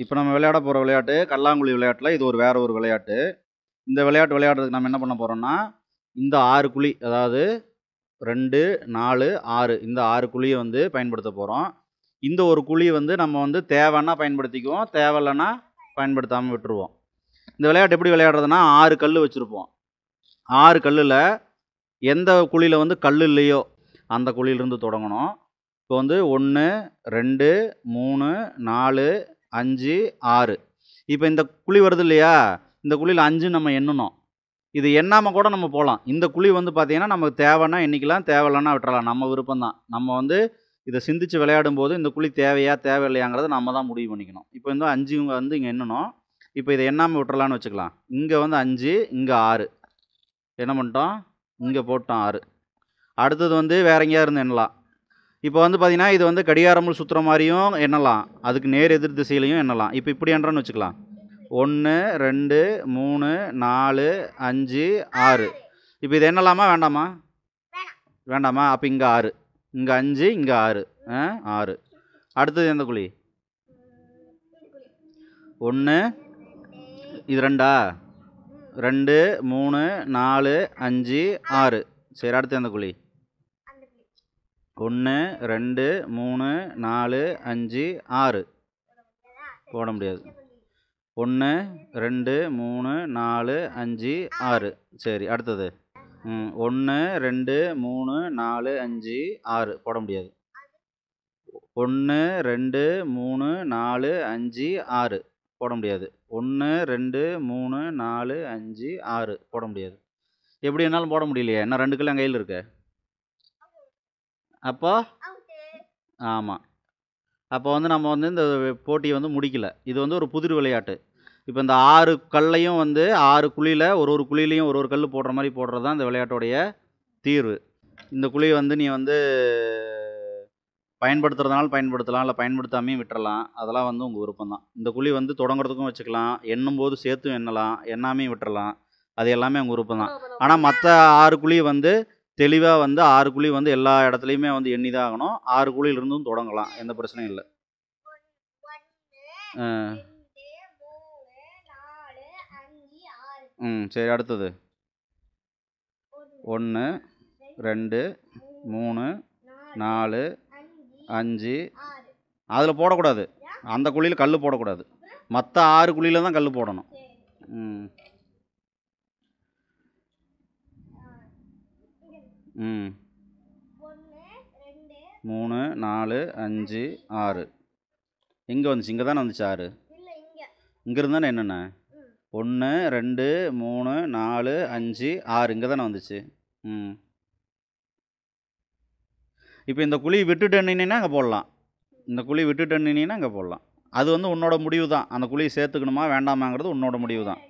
இப்போ நம்ம விளையாட போகிற விளையாட்டு கல்லாங்குழி விளையாட்டில் இது வேற ஒரு விளையாட்டு. இந்த விளையாட்டு விளையாடுறதுக்கு நம்ம என்ன பண்ண போகிறோம்னா, இந்த 6 குழி, அதாவது 2, 4, 6 இந்த 6 குழியை வந்து பயன்படுத்த போகிறோம். இந்த ஒரு குழி வந்து நம்ம வந்து தேவைன்னா பயன்படுத்திக்குவோம், தேவையில்லைன்னா பயன்படுத்தாமல் விட்டுருவோம். இந்த விளையாட்டு எப்படி விளையாடுறதுன்னா, 6 கல் வச்சுருப்போம். 6 கல்லில் எந்த குழியில் வந்து கல் இல்லையோ அந்த குழியிலிருந்து தொடங்கணும். இப்போ வந்து 1, 2, 3, 4, 5, 6. இப்போ இந்த குழி வருது இல்லையா, இந்த குழியில் 5 நம்ம எண்ணணும். இது எண்ணாமல் கூட நம்ம போகலாம். இந்த குழி வந்து பார்த்தீங்கன்னா நமக்கு தேவைன்னா எண்ணிக்கலாம், தேவையில்லைன்னா விட்டுறலாம். நம்ம விருப்பம்தான். நம்ம வந்து இதை சிந்திச்சு விளையாடும் போது இந்த குழி தேவையா தேவையில்லையாங்கிறத நம்ம தான் முடிவு பண்ணிக்கணும். இப்போ வந்து 5 வந்து இங்கே எண்ணணும். இப்போ இதை எண்ணாமல் விட்டுறலான்னு வச்சுக்கலாம். இங்கே வந்து 5, இங்கே 6 என்ன பண்ணிட்டோம், இங்கே போட்டோம் 6. அடுத்தது வந்து வேற எங்கேயா இருந்து எண்ணலாம். இப்போ வந்து பார்த்தீங்கன்னா இது வந்து கடிகாரமுள் சுற்றுற மாதிரியும் எண்ணலாம், அதுக்கு நேர் எதிர் திசையிலையும் எண்ணலாம். இப்போ இப்படி எண்ணுறோன்னு வச்சுக்கலாம். 1, 2, 3, 4, 5, 6. இப்போ இது எண்ணலாமா வேண்டாமா? வேண்டாமா? அப்போ இங்கே 6, இங்கே 5, இங்கே 6, 6. அடுத்தது எந்த குழி? 1, இது 2ஆ? 2, 3, 4, 5, 6. சரி, அடுத்து எந்த குழி? 1, 2, 3, 4, 5, 6. போட முடியாது. 1, 2, 3, 4, 5, 6. சரி, அடுத்தது 1, 2, 3, 4, 5, 6. போட முடியாது. 1, 2, 3, 4, 5, 6. போட முடியாது. 1, 2, 3, 4, 5, 6. போட முடியாது. எப்படி என்னாலும் போட முடியலையே, என்ன 2 கல் என் கையில் இருக்கு. அப்போ ஆமாம், அப்போ வந்து நம்ம வந்து இந்த போட்டியை வந்து முடிக்கல. இது வந்து ஒரு புதிர் விளையாட்டு. இப்போ இந்த 6 கல்லையும் வந்து 6 குழியில் ஒரு குழியிலையும் ஒரு கல் போடுற மாதிரி போடுறது தான் இந்த விளையாட்டோடைய தீர்வு. இந்த குழியை வந்து நீ வந்து பயன்படுத்துறதுனால பயன்படுத்தலாம், இல்லை பயன்படுத்தாமையும் விட்டுறலாம். அதெல்லாம் வந்து உங்கள் விருப்பம் தான். இந்த குழி வந்து தொடங்குறதுக்கும் வச்சுக்கலாம், எண்ணும் போது சேர்த்தும் எண்ணலாம், எண்ணாமையும் விட்டுறலாம். அது எல்லாமே உங்கள் விருப்பம் தான். ஆனால் மற்ற 6 குழி வந்து தெளிவாக வந்து 6 குழி வந்து எல்லா இடத்துலையுமே வந்து எண்ணி தான் ஆகணும். 6 குழியிலிருந்தும் தொடங்கலாம், எந்த பிரச்சனையும் இல்லை. சரி, அடுத்தது 1, 2, 3, 4, 5. அதில் போடக்கூடாது, அந்த குழியில் கல் போடக்கூடாது. மற்ற 6 குழியில் தான் கல் போடணும். 3, 4, 5, 6. எங்கே வந்துச்சு? இங்கே தானே வந்துச்சு 6. இங்கேருந்து தானே என்னென்ன 1, 2, 3, 4, 5, 6 இங்கே தானே வந்துச்சு. இப்போ இந்த குழி விட்டுட்டு எண்ணினா அங்கே போடலாம், இந்த குழி விட்டுட்டு எண்ணினா அங்கே போடலாம். அது வந்து உன்னோட முடிவு தான். அந்த குழியை சேர்த்துக்கணுமா வேண்டாமாங்கிறது உன்னோட முடிவு தான்.